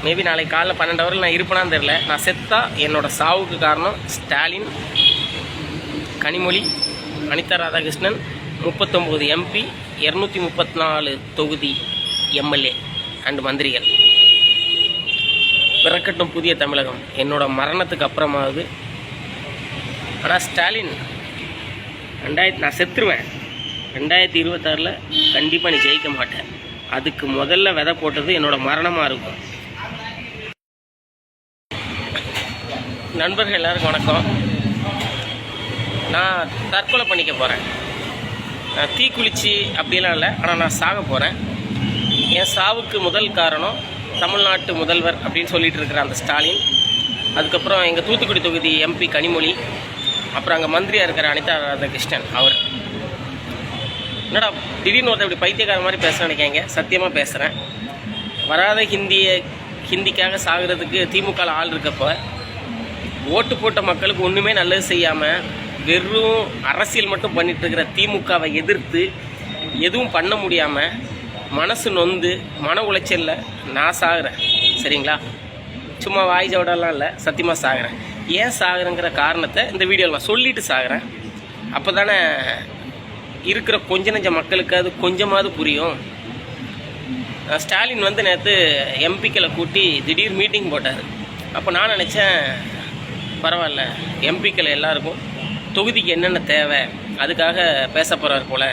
Maybe நாளைக்கு காலைல 12 ஹவரில் நான் இருப்பேனான்னு தெரில. நான் செத்தா என்னோடய சாவுக்கு காரணம் ஸ்டாலின், கனிமொழி, அனிதா ராதாகிருஷ்ணன், 39 MP, 234 தொகுதி MLA அண்ட் மந்திரிகள். பிறக்கட்டும் புதிய தமிழகம் என்னோட மரணத்துக்கு அப்புறமாவது. ஆனால் ஸ்டாலின் நான் செத்துருவேன். 2026 கண்டிப்பாக நீ ஜெயிக்க மாட்டேன். அதுக்கு முதல்ல விதை போட்டது என்னோட மரணமாக இருக்கும். நண்பர்கள் எல்லாருக்கும் வணக்கம். நான் தற்கொலை பண்ணிக்க போகிறேன். நான் தீக்குளிச்சு அப்படிலாம் இல்லை, ஆனால் நான் சாக போகிறேன். என் சாவுக்கு முதல் காரணம் தமிழ்நாட்டு முதல்வர் அப்படின்னு சொல்லிட்டு இருக்கிற அந்த ஸ்டாலின், அதுக்கப்புறம் எங்கள் தூத்துக்குடி தொகுதி MP கனிமொழி, அப்புறம் அங்கே மந்திரியாக இருக்கிற அனிதா ராதாகிருஷ்ணன். அவர் என்னடா திடீர்னு ஒருத்தர் இப்படி பைத்தியக்கார மாதிரி பேசுகிறேன்னு நினைக்காங்க. சத்தியமாக பேசுகிறேன். வராத ஹிந்திக்காக சாகிறதுக்கு திமுக ஆள் இருக்கப்போ ஓட்டு போட்ட மக்களுக்கு ஒன்றுமே நல்லது செய்யாமல் வெறும் அரசியல் மட்டும் பண்ணிட்டு இருக்கிற திமுகவை எதிர்த்து எதுவும் பண்ண முடியாமல் மனசு நொந்து மன உளைச்சலில் நான் சாகிறேன். சரிங்களா? சும்மா வாய்ஜோடலாம் இல்லை, சத்தியமாக சாகிறேன். ஏன் சாகிறேங்கிற காரணத்தை இந்த வீடியோவில் நான் சொல்லிவிட்டு சாகிறேன். அப்போ தானே இருக்கிற கொஞ்ச நெஞ்ச மக்களுக்கு அது கொஞ்சமாவது புரியும். ஸ்டாலின் நேற்று MPக்களை கூட்டி திடீர் மீட்டிங் போட்டார். அப்போ நான் நினச்சேன், பரவாயில்ல, MPக்கள் எல்லாருக்கும் தொகுதிக்கு என்னென்ன தேவை அதுக்காக பேச போகிறார் போல்.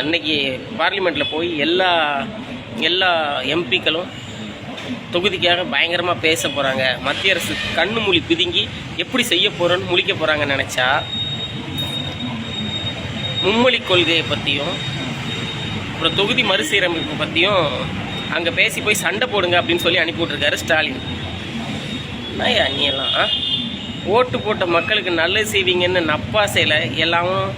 இன்றைக்கி பார்லிமெண்ட்டில் போய் எல்லா MPக்களும் தொகுதிக்காக பயங்கரமாக பேச போகிறாங்க. மத்திய அரசு கண்ணு மொழி பிதுங்கி எப்படி செய்ய போகிறோன்னு முழிக்க போகிறாங்கன்னு நினச்சா, மும்மொழி கொள்கையை பற்றியும் அப்புறம் தொகுதி மறுசீரமைப்பு பற்றியும் அங்கே பேசி போய் சண்டை போடுங்க அப்படின்னு சொல்லி அனுப்பி விட்ருக்காரு ஸ்டாலின். ஐயா நீ எல்லாம் ஓட்டு போட்ட மக்களுக்கு நல்லது செய்வீங்கன்னு நப்பாசையில் எல்லாமும்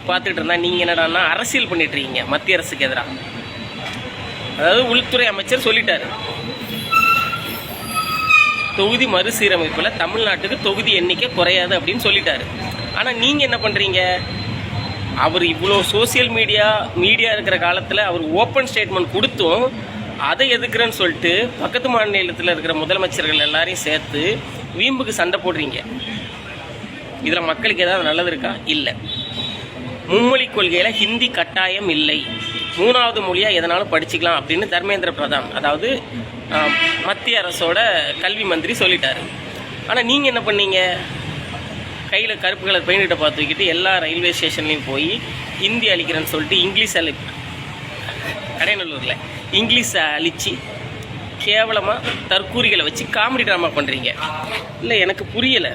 பார்த்துட்டு இருந்தால் நீங்கள் என்னடான்னா அரசியல் பண்ணிட்டுருக்கீங்க மத்திய அரசுக்கு எதிராக. அதாவது உள்துறை அமைச்சர் சொல்லிட்டார், தொகுதி மறுசீரமைப்பில் தமிழ்நாட்டுக்கு தொகுதி எண்ணிக்கை குறையாது அப்படின்னு சொல்லிட்டாரு. ஆனால் நீங்கள் என்ன பண்ணுறீங்க? அவர் இவ்வளோ சோசியல் மீடியா இருக்கிற காலத்தில் அவர் ஓப்பன் ஸ்டேட்மெண்ட் கொடுத்தும் அதை எதுக்குறேன்னு சொல்லிட்டு பக்கத்து மாநிலத்தில் இருக்கிற முதலமைச்சர்கள் எல்லாரையும் சேர்த்து வீம்புக்கு சண்டை போடுறீங்க. இதில் மக்களுக்கு ஏதாவது நல்லது இருக்கா? இல்லை. மும்மொழி கொள்கையில் ஹிந்தி கட்டாயம் இல்லை, 3வது மொழியாக எதனாலும் படிச்சுக்கலாம் அப்படின்னு தர்மேந்திர பிரதான், அதாவது மத்திய அரசோட கல்வி மந்திரி சொல்லிட்டாரு. ஆனால் நீங்கள் என்ன பண்ணீங்க? கையில் கருப்பு கலர் பெயிண்ட்டை பார்த்து வைக்கிட்டு எல்லா ரயில்வே ஸ்டேஷன்லேயும் போய் ஹிந்தி அழிக்கிறேன்னு சொல்லிட்டு கடைநல்லூரில் இங்கிலீஷை அழித்து கேவலமாக தற்கூரிகளை வச்சு காமெடி ட்ராமா பண்ணுறீங்க. இல்லை, எனக்கு புரியலை.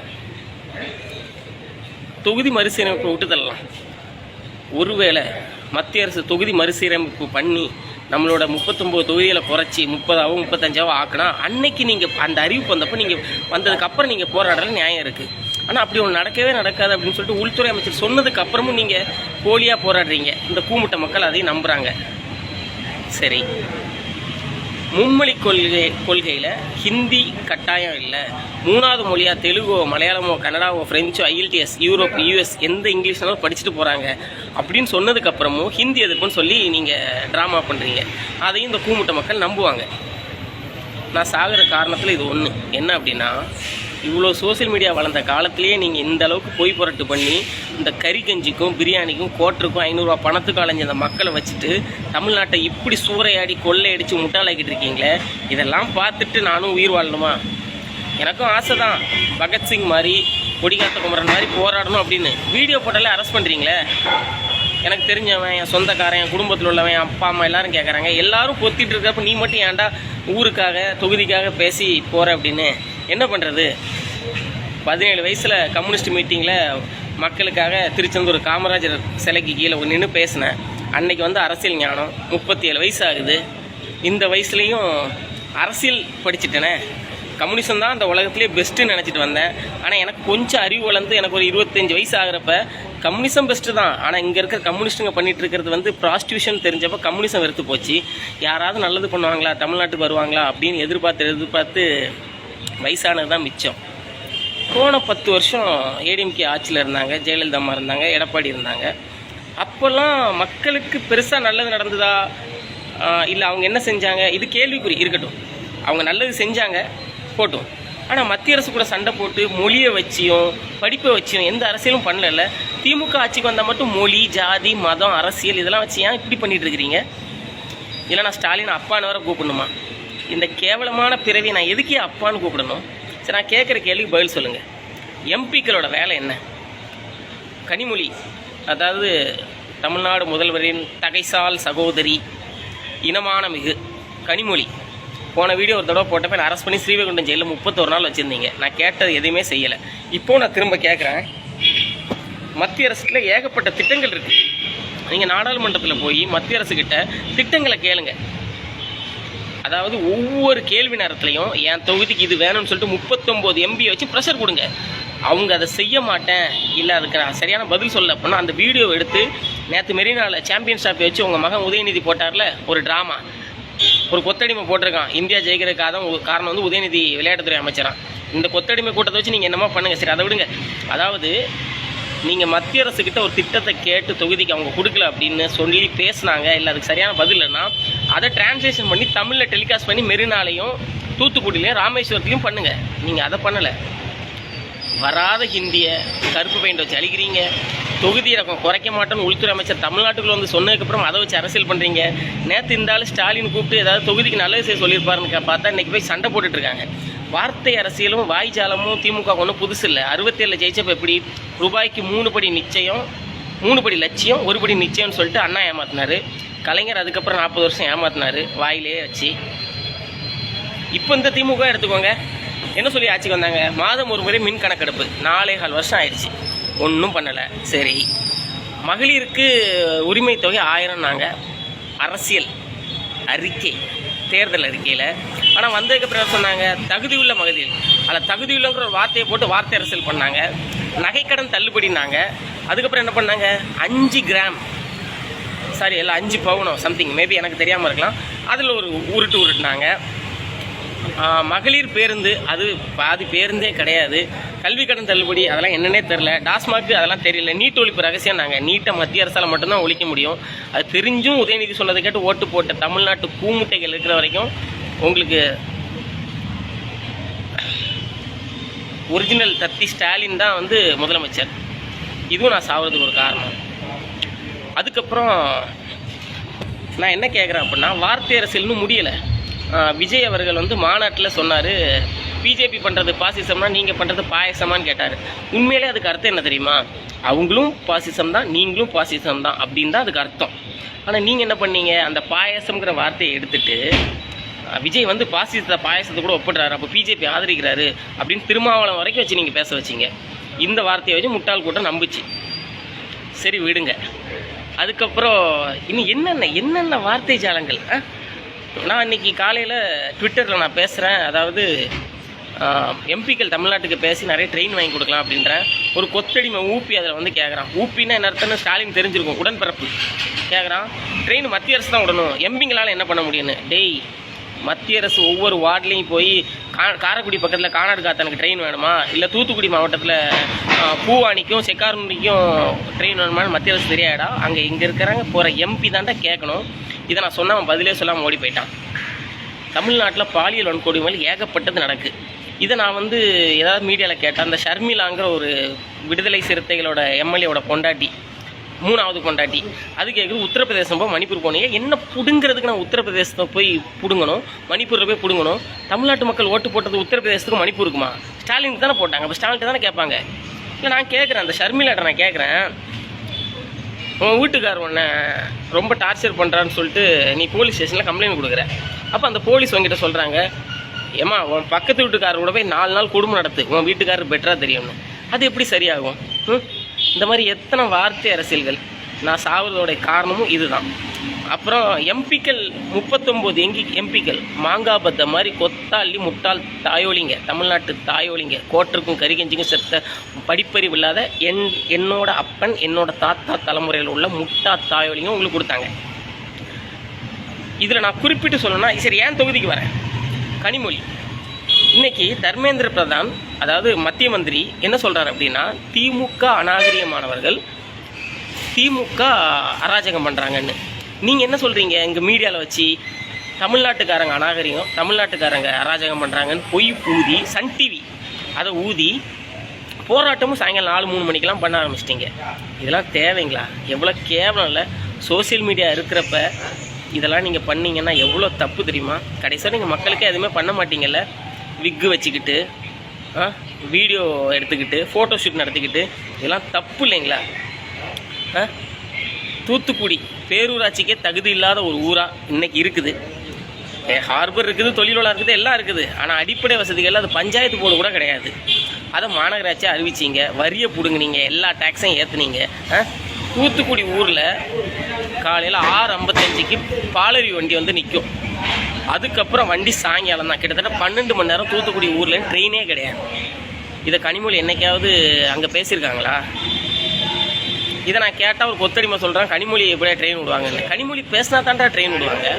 தொகுதி மறுசீரமைப்பு விட்டு தள்ளலாம். ஒருவேளை மத்திய அரசு தொகுதி மறுசீரமைப்பு பண்ணி நம்மளோட 39 தொகுதிகளை குறைச்சி 30ஆவோ 35ஆவோ ஆக்கினா அன்னைக்கு நீங்கள் அந்த அறிவிப்பு வந்தப்போ நீங்கள் வந்ததுக்கப்புறம் நீங்கள் போராடல நியாயம் இருக்குது. ஆனால் அப்படி ஒன்று நடக்கவே நடக்காது அப்படின்னு சொல்லிட்டு உள்துறை அமைச்சர் சொன்னதுக்கு அப்புறமும் நீங்கள் போலியாக போராடுறீங்க. இந்த கூமுட்ட மக்கள் அதையும் நம்புகிறாங்க. சரி, மும்மொழி கொள்கையில் ஹிந்தி கட்டாயம் இல்லை, 3வது மொழியாக தெலுங்கோ, மலையாளமோ, கன்னடாவோ, ஃப்ரெஞ்சோ, IELTS, யூரோப், US எந்த இங்கிலீஷ்னாலும் படிச்சுட்டு போகிறாங்க அப்படின்னு சொன்னதுக்கப்புறமும் ஹிந்தி எதுக்குன்னு சொல்லி நீங்கள் ட்ராமா பண்ணுறீங்க. அதையும் இந்த கூமுட்ட மக்கள் நம்புவாங்க. நான் சாகிற காரணத்தில் இது ஒன்று என்ன அப்படின்னா, இவ்வளோ சோசியல் மீடியா வளர்ந்த காலத்திலேயே நீங்கள் இந்த அளவுக்கு பொய் புரட்டு பண்ணி இந்த கறி கஞ்சிக்கும் பிரியாணிக்கும் கோட்டருக்கும் 500 ரூபா பணத்துக்கு அலைஞ்ச அந்த மக்களை வச்சுட்டு தமிழ்நாட்டை இப்படி சூறையாடி கொள்ளையடித்து முட்டாளாக்கிட்டு இருக்கீங்களே. இதெல்லாம் பார்த்துட்டு நானும் உயிர் வாழணுமா? எனக்கும் ஆசை தான் பகத்சிங் மாதிரி, கொடிகாத்த குமரன் மாதிரி போராடணும் அப்படின்னு. வீடியோ போட்டாலே அரெஸ்ட் பண்ணுறீங்களே. எனக்கு தெரிஞ்சவன், என் சொந்தக்காரன், என் குடும்பத்தில் உள்ளவன், என் அப்பா அம்மா எல்லாரும் கேட்குறாங்க. எல்லாரும் பொத்திட்டு இருக்கிறப்ப நீ மட்டும் ஏன்டா ஊருக்காக தொகுதிக்காக பேசி போகிற அப்படின்னு. என்ன பண்ணுறது? 17 வயசில் கம்யூனிஸ்ட் மீட்டிங்கில் மக்களுக்காக திருச்செந்தூர் காமராஜர் சிலைக்கு கீழே நின்று பேசினேன். அன்னைக்கு அரசியல் ஞானம். 37 வயசு ஆகுது. இந்த வயசுலேயும் அரசியல் படிச்சுட்டேனே. கம்யூனிசம் தான் அந்த உலகத்திலே பெஸ்ட்டுன்னு நினச்சிட்டு வந்தேன். ஆனால் எனக்கு கொஞ்சம் அறிவு வளர்ந்து எனக்கு ஒரு 25 வயசு ஆகிறப்ப கம்யூனிசம் பெஸ்ட்டு தான். ஆனால் இங்கே இருக்கிற கம்யூனிஸ்ட்டுங்க பண்ணிகிட்டு இருக்கிறது ப்ராஸ்டியூஷன் தெரிஞ்சப்போ கம்யூனிசம் வெறுத்து போச்சு. யாராவது நல்லது பண்ணுவாங்களா, தமிழ்நாட்டுக்கு வருவாங்களா அப்படின்னு எதிர்பார்த்து வயசானது தான் மிச்சம். போன 10 வருஷம் ஏடிஎம்கே ஆட்சியில் இருந்தாங்க, ஜெயலலிதா அம்மா இருந்தாங்க, எடப்பாடி இருந்தாங்க. அப்போல்லாம் மக்களுக்கு பெருசாக நல்லது நடந்ததா இல்லை அவங்க என்ன செஞ்சாங்க, இது கேள்விக்குறி இருக்கட்டும். அவங்க நல்லது செஞ்சாங்க போட்டும். ஆனால் மத்திய அரசு கூட சண்டை போட்டு மொழியை வச்சியும் படிப்பை வச்சியும் எந்த அரசியலும் பண்ணல. திமுக ஆட்சிக்கு வந்தால் மட்டும் மொழி, ஜாதி, மதம், அரசியல் இதெல்லாம் வச்சு ஏன் இப்படி பண்ணிட்டு இருக்கிறீங்க? இல்லை நான் ஸ்டாலின் அப்பான்னு வேற கூப்பிடணுமா? இந்த கேவலமான பிறவி நான் எதுக்கே அப்பான்னு கூப்பிடணும்? சரி, நான் கேட்குற கேள்விக்கு பதில் சொல்லுங்கள். எம்பிக்களோட வேலை என்ன? கனிமொழி, அதாவது தமிழ்நாடு முதல்வரின் தகைசால் சகோதரி, இனமான மிகு கனிமொழி, போன வீடியோ ஒரு தடவை போட்டப்போ நான் அரெஸ்ட் பண்ணி ஸ்ரீவைகுண்டம் ஜெயிலில் 31 நாள் வச்சுருந்தீங்க. நான் கேட்டது எதுவுமே செய்யலை. இப்போது நான் திரும்ப கேட்குறேன். மத்திய அரசுல ஏகப்பட்ட திட்டங்கள் இருக்குது. நீங்கள் நாடாளுமன்றத்தில் போய் மத்திய அரசுக்கிட்ட திட்டங்களை கேளுங்க. அதாவது ஒவ்வொரு கேள்வி நேரத்துலையும் என் தொகுதிக்கு இது வேணும்னு சொல்லிட்டு 39 எம்பியை வச்சு ப்ரெஷர் கொடுங்க. அவங்க அதை செய்ய மாட்டேன், இல்லை அதுக்கு நான் சரியான பதில் சொல்ல அப்படின்னா அந்த வீடியோவை எடுத்து நேற்று மெரினாவில் சாம்பியன் ஷாப்பை வச்சு உங்கள் மகன் உதயநிதி போட்டார்ல ஒரு ட்ராமா, ஒரு கொத்தடிமை போட்டிருக்கான். இந்தியா ஜெயிக்கிறதுக்காக காரணம் வந்து உதயநிதி விளையாட்டுத்துறை அமைச்சரான். இந்த கொத்தடிமை கூட்டத்தை வச்சு நீங்கள் என்னமோ பண்ணுங்கள். சரி, அதை விடுங்க. அதாவது நீங்கள் மத்திய அரசுக்கிட்ட ஒரு திட்டத்தை கேட்டு தொகுதிக்கு அவங்க கொடுக்கல அப்படின்னு சொல்லி பேசினாங்க, இல்லை அதுக்கு சரியான பதில் இல்லைன்னா அதை டிரான்ஸ்லேஷன் பண்ணி தமிழில் டெலிகாஸ்ட் பண்ணி மெரினாலையும் தூத்துக்குடியிலையும் ராமேஸ்வரத்துலையும் பண்ணுங்கள். நீங்கள் அதை பண்ணலை. வராத ஹிந்தியை கருப்பு பெயிண்ட் வச்சு அழிக்கிறீங்க. தொகுதி இறக்கம் குறைக்க மாட்டேன்னு உள்துறை அமைச்சர் தமிழ்நாட்டுக்குள்ள வந்து சொன்னதுக்கப்புறம் அதை வச்சு அரசியல் பண்ணுறீங்க. நேற்று இந்த ஆள் ஸ்டாலின் கூப்பிட்டு ஏதாவது தொகுதிக்கு நல்லது செய்ய சொல்லியிருப்பாருன்னு பார்த்தா இன்றைக்கி போய் சண்டை போட்டுட்ருக்காங்க. வார்த்தை அரசியலும் வாய்ஜாலமும் திமுக ஒன்றும் புதுசு இல்லை. 67 ஜெயிச்சப்போ எப்படி ரூபாய்க்கு 3 படி நிச்சயம், 3 படி லட்சியம், 1 படி நிச்சயம்னு சொல்லிட்டு அண்ணா ஏமாத்தினார். கலைஞர் அதுக்கப்புறம் 40 வருஷம் ஏமாத்தினார் வாயிலே வச்சு. இப்போ இந்த திமுக எடுத்துக்கோங்க, என்ன சொல்லி ஆட்சிக்கு வந்தாங்க? மாதம் ஒரு முறை மின் கணக்கெடுப்பு. 4.25 வருஷம் ஆயிடுச்சு, ஒன்றும் பண்ணலை. சரி, மகளிருக்கு உரிமை தொகை 1000 அரசியல் அறிக்கை, தேர்தல் அறிக்கையில். ஆனால் வந்ததுக்கப்புறம் சொன்னாங்க தகுதியுள்ள மகளிர். அதில் தகுதியுள்ளங்கிற ஒரு வார்த்தையை போட்டு வார்த்தை அரசியல் பண்ணாங்க. நகைக்கடன் தள்ளுபடினாங்க. அதுக்கப்புறம் என்ன பண்ணாங்க? 5 கிராம், சாரி எல்லாம் 5 பவுனோ சம்திங், மேபி எனக்கு தெரியாமல் இருக்கலாம், அதில் ஒரு உருட்டுனாங்க. மகளிர் பேருந்து, அது பாதி பேருந்தே கிடையாது. கல்வி கடன் தள்ளுபடி, அதெல்லாம் என்னன்னே தெரில. டாஸ்மாக், அதெல்லாம் தெரியல. நீட் ஒழிப்பு ரகசியம். நாங்கள் நீட்டை மத்திய அரசால் மட்டும்தான் ஒழிக்க முடியும். அது தெரிஞ்சும் உதயநிதி சொன்னதை கேட்டு ஓட்டு போட்ட தமிழ்நாட்டு கூமுட்டைகள் இருக்கிற வரைக்கும் உங்களுக்கு ஒரிஜினல் தத்தி ஸ்டாலின் தான் வந்து முதலமைச்சர். இதுவும் நான் சாவறதுக்கு ஒரு காரணம். அதுக்கப்புறம் நான் என்ன கேட்குறேன் அப்படின்னா, வார்த்தை அரசியல்னு முடியலை. விஜய் அவர்கள் வந்து மாநாட்டில் சொன்னார், பிஜேபி பண்ணுறது பாசிசம்னா நீங்கள் பண்ணுறது பாயசமானு கேட்டார். உண்மையிலே அதுக்கு அர்த்தம் என்ன தெரியுமா? அவங்களும் பாசிசம் தான், நீங்களும் பாசிசம் தான் அப்படின்னு தான் அதுக்கு அர்த்தம். ஆனால் நீங்கள் என்ன பண்ணீங்க? அந்த பாயசம்ங்கிற வார்த்தையை எடுத்துகிட்டு விஜய் வந்து பாயசத்தை கூட ஒப்பிடுறாரு, அப்போ பிஜேபி ஆதரிக்கிறாரு அப்படின்னு திருமாவளம் வரைக்கும் வச்சு நீங்கள் பேச வச்சிங்க. இந்த வார்த்தையை வச்சு முட்டாள் கூட்டம் நம்பிச்சு. சரி, விடுங்க. அதுக்கப்புறம் இன்னும் என்னென்ன வார்த்தை ஜாலங்கள். நான் இன்றைக்கி காலையில் ட்விட்டரில் நான் பேசுகிறேன். அதாவது எம்பிக்கள் தமிழ்நாட்டுக்கு பேசி நிறைய ட்ரெயின் வாங்கி கொடுக்கலாம் அப்படின்றேன். ஒரு கொத்தடிமை ஊப்பி அதில் வந்து கேட்குறான். ஊப்பின்னா என்ன அர்த்தம்னு ஸ்டாலின் தெரிஞ்சிருக்கும், உடன்பிறப்பு. கேட்குறான், ட்ரெயின் மத்திய அரசு தான் விடணும், எம்பிங்களால் என்ன பண்ண முடியும்னு. டேய், மத்திய அரசு ஒவ்வொரு வார்டுலேயும் போய் காரைக்குடி பக்கத்தில் கானாடு காத்தனுக்கு ட்ரெயின் வேணுமா, இல்லை தூத்துக்குடி மாவட்டத்தில் பூவானிக்கும் செக்காரனுக்கும் ட்ரெயின் வேணுமான்னு மத்திய அரசு தெரியாடா. அங்கே இங்கே இருக்கிறாங்க போகிற எம்பி தாண்டா கேட்கணும். இதை நான் சொன்ன அவன் பதிலே சொல்லாமல் ஓடி போயிட்டான். தமிழ்நாட்டில் பாலியல் வன்கொடுமை ஏகப்பட்டது நடக்குது. இதை நான் வந்து ஏதாவது மீடியாவில் கேட்டேன். அந்த ஷர்மிளாங்கிற ஒரு விடுதலை சிறுத்தைகளோட எம்எல்ஏவோட பொண்டாட்டி, 3வது பொண்டாட்டி, அது கேட்குறது உத்தரப்பிரதேசம் போய் மணிப்பூர் போனீங்க. என்ன பிடுங்கிறதுக்கு நான் உத்தரப்பிரதேசத்தை போய் பிடுங்கணும், மணிப்பூரில் போய் பிடுங்கணும்? தமிழ்நாட்டு மக்கள் ஓட்டு போட்டது உத்தரப்பிரதேசத்துக்கு மணிப்பூருக்குமா? ஸ்டாலினுக்கு தானே போட்டாங்க. அப்போ ஸ்டாலின் தானே கேட்பாங்க. இல்லை, நான் கேட்குறேன், அந்த ஷர்மிளாட்ட நான் கேட்குறேன், உன் வீட்டுக்கார் உன்னை ரொம்ப டார்ச்சர் பண்ணுறான்னு சொல்லிட்டு நீ போலீஸ் ஸ்டேஷனில் கம்ப்ளைண்ட் கொடுக்குற. அப்போ அந்த போலீஸ் உங்ககிட்ட சொல்கிறாங்க, ஏம்மா உன் பக்கத்து வீட்டுக்காரர் கூட போய் 4 நாள் குடும்பம் நடத்து, உன் வீட்டுக்காரர் பெட்டராக தெரியும்னு. அது எப்படி சரியாகும்? இந்த மாதிரி எத்தனை வார்த்தை அரசியல்கள். நான் சாவதோடைய காரணமும் இதுதான். அப்புறம் எம்பிக்கள் 39 எம்பிக்கள் மாங்காபத்த மாதிரி கொத்தாள்ளி முட்டாள் தாயோலிங்க, தமிழ்நாட்டு தாயோலிங்க, கோட்டருக்கும் கரிகஞ்சிக்கும் செத்த படிப்பறிவு இல்லாத என்னோட அப்பன் என்னோட தாத்தா தலைமுறையில் உள்ள முட்டா தாயோலிங்க உங்களுக்கு கொடுத்தாங்க. இதில் நான் குறிப்பிட்டு சொல்லணும்னா, சரி ஏன் தொகுதிக்கு வரேன், கனிமொழி. இன்னைக்கு தர்மேந்திர பிரதான், அதாவது மத்திய மந்திரி என்ன சொல்கிறார் அப்படின்னா, திமுக அநாகரிகமானவர்கள், திமுக அராஜகம் பண்ணுறாங்கன்னு. நீங்கள் என்ன சொல்கிறீங்க எங்கள் மீடியாவில் வச்சு தமிழ்நாட்டுக்காரங்க அநாகரிகம், தமிழ்நாட்டுக்காரங்க அராஜகம் பண்ணுறாங்கன்னு பொய் ஊதி சன் டிவி அதை ஊதி போராட்டமும் சாயங்காலம் 4-3 மணிக்கெலாம் பண்ண ஆரம்பிச்சிட்டிங்க. இதெல்லாம் தேவைங்களா? எவ்வளோ கேவலம் இல்லை? சோசியல் மீடியா இருக்கிறப்ப இதெல்லாம் நீங்கள் பண்ணீங்கன்னா எவ்வளோ தப்பு தெரியுமா? கடைசியாக நீங்கள் மக்களுக்கே எதுவுமே பண்ண மாட்டீங்கல்ல. விக்கு வச்சுக்கிட்டு வீடியோ எடுத்துக்கிட்டு ஃபோட்டோ ஷூட் நடத்திக்கிட்டு இதெல்லாம் தப்பு இல்லைங்களா? தூத்துக்குடி பேரூராட்சிக்கே தகுதி இல்லாத ஒரு ஊராக இன்றைக்கி இருக்குது. ஹார்பர் இருக்குது, தொழிலாளர் இருக்குது, எல்லாம் இருக்குது. ஆனால் அடிப்படை வசதிகள் அது பஞ்சாயத்து போர்டு கூட கிடையாது. அதை மாநகராட்சியாக அறிவிச்சிங்க, வரியை பிடுங்குனீங்க, எல்லா டேக்ஸையும் ஏற்றுனீங்க. தூத்துக்குடி ஊரில் காலையில் 6:55க்கு பாலரி வண்டி வந்து நிற்கும். அதுக்கப்புறம் வண்டி சாயங்காலம் தான். கிட்டத்தட்ட 12 மணி நேரம் தூத்துக்குடி ஊரில் ட்ரெயினே கிடையாது. இதை கனிமொழி என்னைக்காவது அங்கே பேசியிருக்காங்களா? இதை நான் கேட்டால் ஒரு கொத்தடிமை சொல்கிறேன், கனிமொழி எப்படியா ட்ரெயின் விடுவாங்க? கனிமொழி பேசினா தாண்டா ட்ரெயின் விடுவாங்க.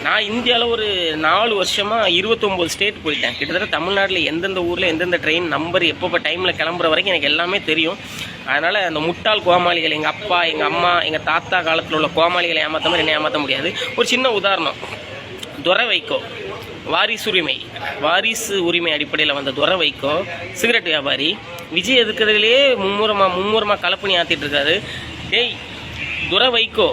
நான் இந்தியாவில் ஒரு 4 வருஷமாக 29 ஸ்டேட் போயிட்டேன். கிட்டத்தட்ட தமிழ்நாட்டில் எந்தெந்த ஊரில் எந்தெந்த ட்ரெயின் நம்பர் எப்போ டைமில் கிளம்புற வரைக்கும் எனக்கு எல்லாமே தெரியும். அதனால் அந்த முட்டாள் கோமாளிகள், எங்கள் அப்பா, எங்கள் அம்மா, எங்கள் தாத்தா காலத்தில் உள்ள கோமாளிகளை ஏமாற்ற மாதிரி என்னை ஏமாற்ற முடியாது. ஒரு சின்ன உதாரணம், துரை வைகோ வாரிசு உரிமை அடிப்படையில் வந்த துரை வைகோ சிகரெட் வியாபாரி. விஜய் எதுக்கிறதுலே மும்முரமாக கலப்பணி ஆற்றிட்டு இருக்காரு. ஏய் துரை வைகோ,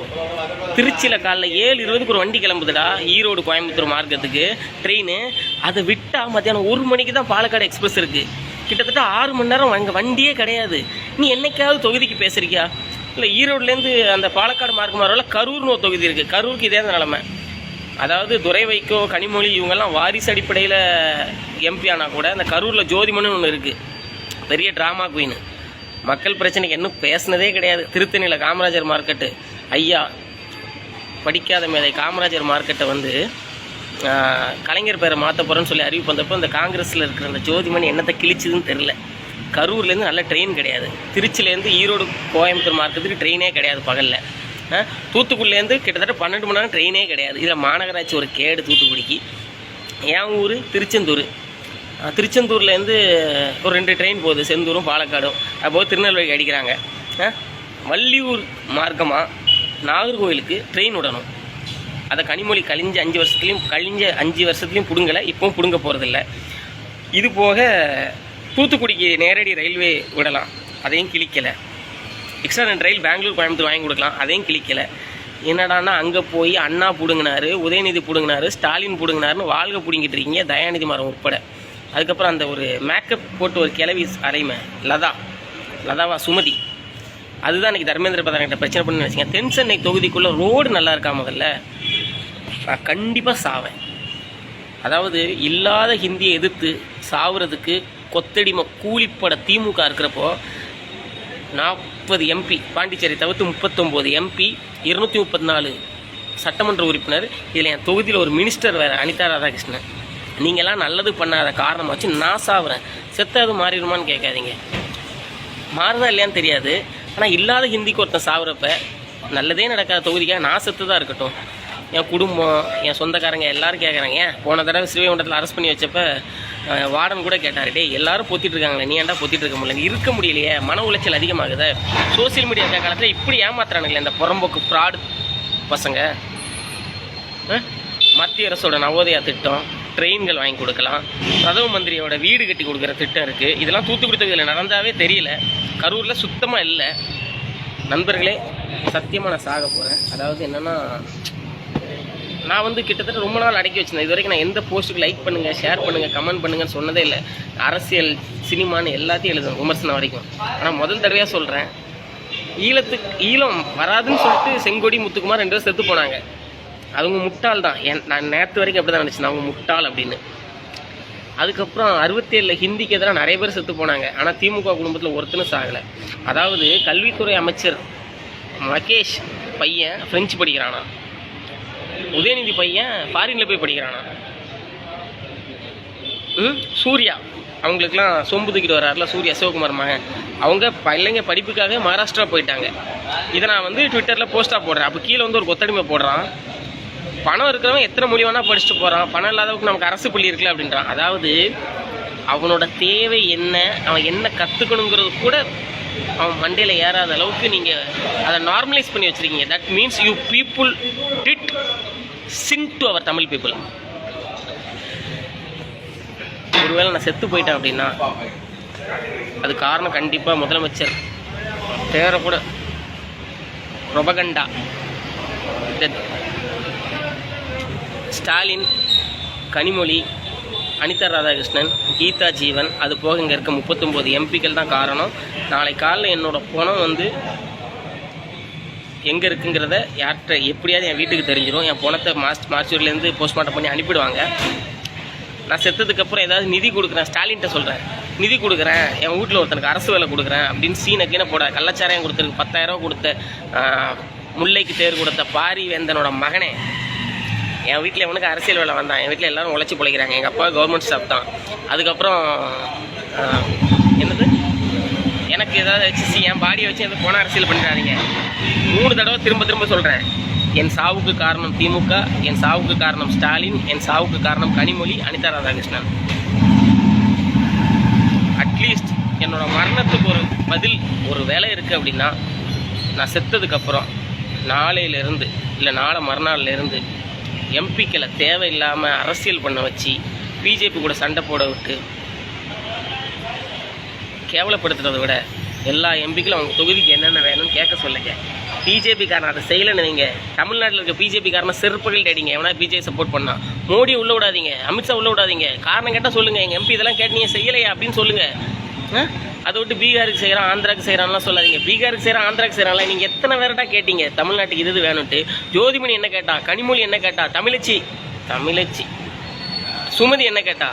திருச்சியில் காலைல 7:20க்கு ஒரு வண்டி கிளம்புதுடா ஈரோடு கோயம்புத்தூர் மார்க்கத்துக்கு ட்ரெயின். அதை விட்டால் மத்தியானம் 1 மணிக்கு தான் பாலக்காடு எக்ஸ்பிரஸ் இருக்குது. கிட்டத்தட்ட 6 மணி நேரம் அங்கே வண்டியே கிடையாது. நீ என்னைக்காவது தொகுதிக்கு பேசுறியா? இல்லை ஈரோடுலேருந்து அந்த பாலக்காடு மார்க்கம் வரல கரூர்னு ஒரு தொகுதி இருக்குது. கரூருக்கு இதே நிலைமை. அதாவது துரை வைகோ, கனிமொழி இவங்கெல்லாம் வாரிசு அடிப்படையில் எம்பி ஆனால் கூட அந்த கரூரில் ஜோதிமனு ஒன்று இருக்குது, பெரிய ட்ராமா குயின். மக்கள் பிரச்சனைக்கு இன்னும் பேசினதே கிடையாது. திருத்தணியில் காமராஜர் மார்க்கெட்டு, ஐயா படிக்காத மேதை காமராஜர் மார்க்கெட்டை வந்து கலைஞர் பேரை மாற்ற போகிறேன்னு சொல்லி அறிவிப்பு வந்தப்போ இந்த காங்கிரஸில் இருக்கிற அந்த ஜோதிமணி என்னத்தை கிழிச்சுதுன்னு தெரில. கரூர்லேருந்து நல்ல ட்ரெயின் கிடையாது. திருச்சிலேருந்து ஈரோடு கோயம்புத்தூர் மார்க்கெட்டுக்கு ட்ரெயினே கிடையாது பகலில். தூத்துக்குடிலேருந்து கிட்டத்தட்ட 12 மணி நேரம் ட்ரெயினே கிடையாது. இதில் மாநகராட்சி ஒரு கேடு தூத்துக்குடிக்கு. என் ஊர் திருச்செந்தூர்லேருந்து ஒரு 2 ட்ரெயின் போகுது, செந்தூரும் பாலக்காடும். அப்போது திருநெல்வேலிக்கு அடிக்கிறாங்க. வள்ளியூர் மார்க்கமாக நாகர்கோவிலுக்கு ட்ரெயின் விடணும். அதை கனிமொழி கழிஞ்ச 5 வருஷத்துலேயும் பிடுங்கலை, இப்போவும் பிடுங்க போகிறதில்ல. இது போக தூத்துக்குடிக்கு நேரடி ரயில்வே விடலாம், அதையும் கிழிக்கலை. எக்ஸ்ட்ரா 2 ரயில் பெங்களூர் கோயம்புத்தூர் வாங்கி கொடுக்கலாம், அதையும் கிழிக்கலை. என்னடானா அங்கே போய் அண்ணா பிடுங்கினாரு, உதயநிதி பிடுங்கினாரு, ஸ்டாலின் பிடுங்கினாருன்னு வாழ்க பிடிங்கிட்டு இருக்கீங்க, தயாநிதி மாறன் உட்பட. அதுக்கப்புறம் அந்த ஒரு மேக்கப் போட்டு ஒரு கிளவி அரைமை லதாவா சுமதி, அதுதான் இன்றைக்கி தர்மேந்திர பிரதான் கிட்ட பிரச்சனை பண்ணி வச்சுங்க. தென் சென்னை தொகுதிக்குள்ளே ரோடு நல்லா இருக்கா? முதல்ல நான் கண்டிப்பாக சாவேன். அதாவது இல்லாத ஹிந்தியை எதிர்த்து சாவுறதுக்கு கொத்தடிமை கூலிப்பட திமுக இருக்கிறப்போ 40 எம்பி, பாண்டிச்சேரி தவிர்த்து 39 எம்பி, 234 சட்டமன்ற உறுப்பினர். இதில் என் தொகுதியில் ஒரு மினிஸ்டர் வேறு, அனிதா ராதாகிருஷ்ணன். நீங்கள்லாம் நல்லது பண்ணாத காரணமாக வச்சு நான் சாவுறேன். செத்த அது மாறிடுமான்னு கேட்காதீங்க. மாறுதா இல்லையான்னு தெரியாது. ஆனால் இல்லாத ஹிந்திக்கு ஒருத்தன் சாவுறப்ப நல்லதே நடக்காத தொகுதிக்காக நான் செத்து தான் இருக்கட்டும். என் குடும்பம், என் சொந்தக்காரங்க எல்லோரும் கேட்குறாங்க. போன தடவை ஸ்ரீவைகுண்டத்தில் அரெஸ்ட் பண்ணி வச்சப்போ வார்டன் கூட கேட்டார், டே எல்லாரும் பொத்திட்டு இருக்காங்களே, நீ ஏன்டா பொத்திட்டு இருக்க முடியல? இருக்க முடியலையே, மன உளைச்சல் அதிகமாகுது. சோசியல் மீடியா காலத்தில் இப்படி ஏமாத்துறானுங்களே இந்த புறம்போக்கு ஃப்ராடு பசங்க. மத்திய அரசோட நவோதயா திட்டம், ட்ரெயின்கள் வாங்கி கொடுக்கலாம், பிரதம மந்திரியோட வீடு கட்டி கொடுக்குற திட்டம் இருக்குது. இதெல்லாம் தூத்துக்குடி தொகுதியில் நடந்தாவே தெரியல, கரூரில் சுத்தமாக இல்லை. நண்பர்களே, சத்தியமாக நான் சாக போகிறேன். அதாவது என்னென்னா, நான் வந்து கிட்டத்தட்ட ரொம்ப நாள் அடக்கி வச்சிருந்தேன். இது வரைக்கும் நான் எந்த போஸ்ட்டுக்கு லைக் பண்ணுங்கள், ஷேர் பண்ணுங்கள், கமெண்ட் பண்ணுங்கன்னு சொன்னதே இல்லை. அரசியல், சினிமான்னு எல்லாத்தையும் எழுதுவேன் விமர்சனம் வரைக்கும். ஆனால் முதல் தடவையாக சொல்கிறேன், ஈழம் வராதுன்னு சொல்லிட்டு செங்கொடி, முத்துக்குமார் 2 பேரும் செத்து போனாங்க. அவங்க முட்டாள் தான். நான் நேற்று வரைக்கும் அப்படி தான் நினச்சேன், அவங்க முட்டாள் அப்படின்னு. அதுக்கப்புறம் 67 ஹிந்திக்கு எதிராக நிறைய பேர் செத்து போனாங்க. ஆனால் திமுக குடும்பத்தில் ஒருத்தனும் சாகலை. அதாவது கல்வித்துறை அமைச்சர் மகேஷ் பையன் ஃப்ரெஞ்சு படிக்கிறானா, உதயநிதி பையன் ஃபாரினில் போய் படிக்கிறானா, சூர்யா அவங்களுக்குலாம் சொம்பு தூக்கிட்டு வர்றாருல சூர்யா, சிவகுமார் மகன், அவங்க பிள்ளைங்க படிப்புக்காக மகாராஷ்டிரா போயிட்டாங்க. இதை நான் வந்து ட்விட்டரில் போஸ்ட்டாக போடுறேன். அப்போ கீழே வந்து ஒரு கொத்தடிமை போடுறான், பணம் இருக்கிறவன் எத்தனை மொழி வேணால் படிச்சுட்டு போகிறான், பணம் இல்லாதவங்களுக்கு நமக்கு அரசு பள்ளி இருக்குல்ல அப்படின்றான். அதாவது அவனோட தேவை என்ன, அவன் என்ன கற்றுக்கணுங்கிறது கூட அவன் மண்டையில் ஏறாத அளவுக்கு நீங்கள் அதை நார்மலைஸ் பண்ணி வச்சுருக்கீங்க. That means you people did sing to our Tamil people. ஒருவேளை நான் செத்து போயிட்டேன் அப்படின்னா அது காரணம் கண்டிப்பாக முதலமைச்சர் பேரை கூட ப்ரொபகண்டா ஸ்டாலின், கனிமொழி, அனிதா ராதாகிருஷ்ணன், கீதா ஜீவன், அது போக இங்கே இருக்க 39 எம்பிக்கள் தான் காரணம். நாளை காலையில் என்னோடய பணம் வந்து எங்கே இருக்குங்கிறத யார்கிட்ட எப்படியாவது என் வீட்டுக்கு தெரிஞ்சிடும். என் பணத்தை மார்ச்சூரிலேருந்து போஸ்ட்மார்ட்டம் பண்ணி அனுப்பிடுவாங்க. நான் செத்ததுக்கப்புறம் ஏதாவது நிதி கொடுக்குறேன், ஸ்டாலின்கிட்ட சொல்கிறேன், நிதி கொடுக்குறேன், என் வீட்டில் ஒருத்தனுக்கு அரசு வேலை கொடுக்குறேன் அப்படின்னு சீனக்கீனை போட கள்ளச்சாராயம் கொடுத்துருக்கு 10,000 கொடுத்த முல்லைக்கு தேர் கொடுத்த பாரி வேந்தனோட மகனே என் வீட்டில் எவனுக்கு அரசியல் வேலை வந்தான். என் வீட்டில் எல்லோரும் உழைச்சி பிழைக்கிறாங்க. எங்கள் அப்பா கவர்மெண்ட் ஸ்டாஃப் தான். அதுக்கப்புறம் என்னது எனக்கு ஏதாவது வச்சு என் பாடியை வச்சு எதாவது போன அரசியல் பண்ணுறாதீங்க. 3 தடவை திரும்ப சொல்கிறேன். என் சாவுக்கு காரணம் திமுக, என் சாவுக்கு காரணம் ஸ்டாலின், என் சாவுக்கு காரணம் கனிமொழி, அனிதா ராதாகிருஷ்ணன். அட்லீஸ்ட் என்னோடய மரணத்துக்கு ஒரு பதில் ஒரு வேலை இருக்குது அப்படின்னா நான் செத்ததுக்கப்புறம் நாளையிலேருந்து இல்லை நாளை மறுநாள்லேருந்து எம்பிக்களை தேவையில்லாமல் அரசியல் பண்ண வச்சு பிஜேபி கூட சண்டை போட விட்டு கேவலப்படுத்துறதை விட எல்லா எம்பிக்களும் அவங்க தொகுதிக்கு என்னென்ன வேணும்னு கேட்க சொல்லுங்க. பிஜேபிக்காரன் அதை செய்யலைன்னு வைங்க, தமிழ்நாட்டில் இருக்க பிஜேபிக்காரனை செருப்புகள் அடிங்க. எவனா பிஜேபி சப்போர்ட் பண்ணால் மோடியை உள்ளே விடாதீங்க, அமித்ஷா உள்ளே விடாதீங்க. காரணம் கேட்டால் சொல்லுங்கள், எங்கள் எம்பி இதெல்லாம் கேட்டீங்க செய்யலையா அப்படின்னு சொல்லுங்கள். அதை விட்டு பீகாருக்கு செய்கிறான், ஆந்திராவுக்கு செய்கிறான்லாம் சொல்லாதீங்க. பீகாருக்கு செய்கிறான், ஆந்திராவுக்கு செய்கிறான்ல நீங்கள் எத்தனை பேர்டா கேட்டீங்க தமிழ்நாட்டுக்கு இது வேணும்ட்டு? ஜோதிமணி என்ன கேட்டா, கனிமொழி என்ன கேட்டா, தமிழச்சி சுமதி என்ன கேட்டா,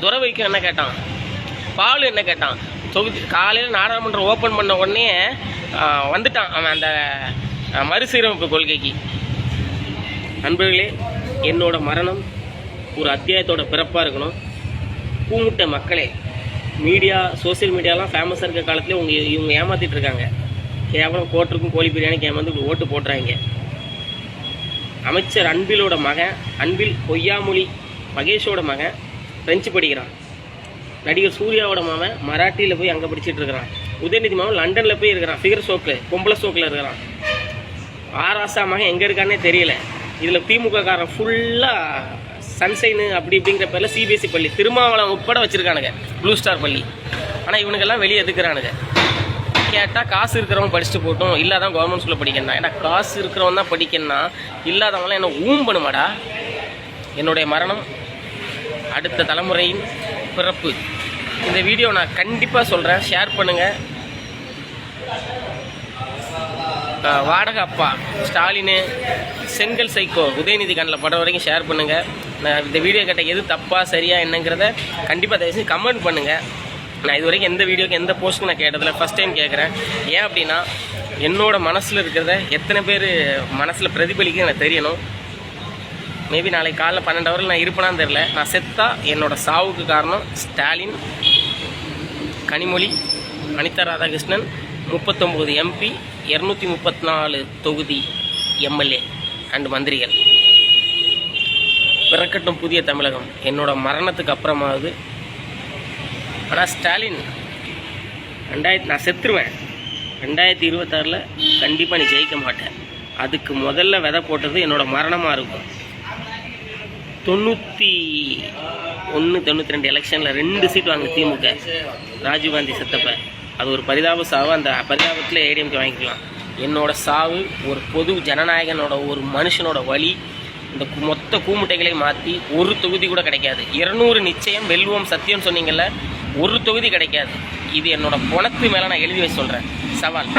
துறவைக்கும் என்ன கேட்டான், பாலு என்ன கேட்டான். தொகுதி காலையில் நாடாளுமன்றம் ஓப்பன் பண்ண உடனே வந்துட்டான் அவன் அந்த மறுசீரமைப்பு கொள்கைக்கு. நண்பர்களே, என்னோட மரணம் ஒரு அத்தியாயத்தோட பிறப்பாக இருக்கணும். பூமுட்டை மக்களே, மீடியா சோசியல் மீடியாலாம் ஃபேமஸாக இருக்க காலத்துலேயே இவங்க ஏமாற்றிட்டு இருக்காங்க. கேவலம் கோட்டருக்கும் கோழி பிரியாணிக்கு ஏமாந்து ஓட்டு போட்டுறாங்க. அமைச்சர் அன்பிலோட மகன், அன்பில் பொய்யாமொழி மகேஷோட மகன் ஃப்ரெஞ்சு படிக்கிறான். நடிகர் சூர்யாவோட மகன் மராட்டியில் போய் அங்கே படிச்சுட்டு இருக்கிறான். உதயநிதி மகன் லண்டனில் போய் இருக்கிறான், ஃபிகர் ஷோக்கில் பொம்பளை ஷோக்கில் இருக்கிறான். ஆராசா மகன் எங்கே இருக்கானே தெரியல. இதில் திமுக காரன் ஃபுல்லாக சன்சைனு அப்படி இப்படிங்கிற பேரில் சிபிஎஸ்சி பள்ளி திருமாவளம் உட்பட வச்சுருக்கானுங்க, ப்ளூ ஸ்டார் பள்ளி. ஆனால் இவனுக்கெல்லாம் வெளியே எதுக்குறானுங்க. கேட்டால் காசு இருக்கிறவங்க படிச்சுட்டு போட்டோம், இல்லாதான் கவர்மெண்ட் ஸ்கூலில் படிக்கணும். ஏன்னா காசு இருக்கிறவன் தான் படிக்கணும்னா இல்லாதவங்களாம் என்ன ஊம்பணுமாடா. என்னுடைய மரணம் அடுத்த தலைமுறையின் பிறப்பு. இந்த வீடியோ நான் கண்டிப்பாக சொல்கிறேன், ஷேர் பண்ணுங்கள். வாடகை அப்பா ஸ்டாலினு, செங்கல் சைக்கோ உதயநிதி கண்ணில் படம் வரைக்கும் ஷேர் பண்ணுங்கள். நான் இந்த வீடியோ கேட்ட எது தப்பா சரியா என்னங்கிறத கண்டிப்பாக தயவு செஞ்சு கமெண்ட் பண்ணுங்கள். நான் இது வரைக்கும் எந்த வீடியோக்கு எந்த போஸ்ட்டுக்கு நான் கேட்டதில்ல, ஃபஸ்ட் டைம் கேட்குறேன். ஏன் அப்படின்னா என்னோடய மனசில் இருக்கிறத எத்தனை பேர் மனசில் பிரதிபலிக்க எனக்கு தெரியணும். மேபி நாளைக்கு காலைல 12 ஹவரில் நான் இருப்பேனான்னு தெரில. நான் செத்தா என்னோடய சாவுக்கு காரணம் ஸ்டாலின், கனிமொழி, அனிதா ராதாகிருஷ்ணன், 39 எம்பி, 234 தொகுதி எம்எல்ஏ அண்ட் மந்திரிகள். பிறக்கட்டும் புதிய தமிழகம். என்னோட மரணத்துக்கு அப்புறமாவது. ஆனால் ஸ்டாலின் நான் செத்துருவேன். 2026 கண்டிப்பாக நீ ஜெயிக்க மாட்டேன். அதுக்கு முதல்ல விதை போட்டது என்னோடய மரணமாக இருக்கும். 91, 92 எலெக்ஷனில் 2 சீட் வாங்க திமுக, ராஜீவ்காந்தி செத்தப்ப. அது ஒரு பரிதாப சாவு. அந்த பரிதாபத்தில் ஏடிஎம்கே வாங்கிக்கலாம். என்னோட சாவு ஒரு பொது ஜனநாயகனோட ஒரு மனுஷனோட வழி. இந்த மொத்த கூமுட்டைகளை மாற்றி ஒரு தொகுதி கூட கிடைக்காது. 200 நிச்சயம் வெல்வோம் சத்தியம் சொன்னீங்கல்ல, ஒரு தொகுதி கிடைக்காது. இது என்னோட பணத்து மேலே நான் எழுதி வச்சு சொல்கிறேன். சவால்.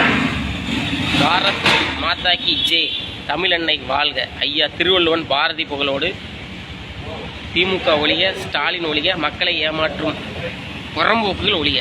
பாரத் மாதா கி ஜெய், தமிழன்னை வாழ்க. ஐயா திருவள்ளுவன் பாரதி புகழோடு. திமுக ஒழிய, ஸ்டாலின் ஒழிய, மக்களை ஏமாற்றும் புறம்போக்குகள் ஒழிய.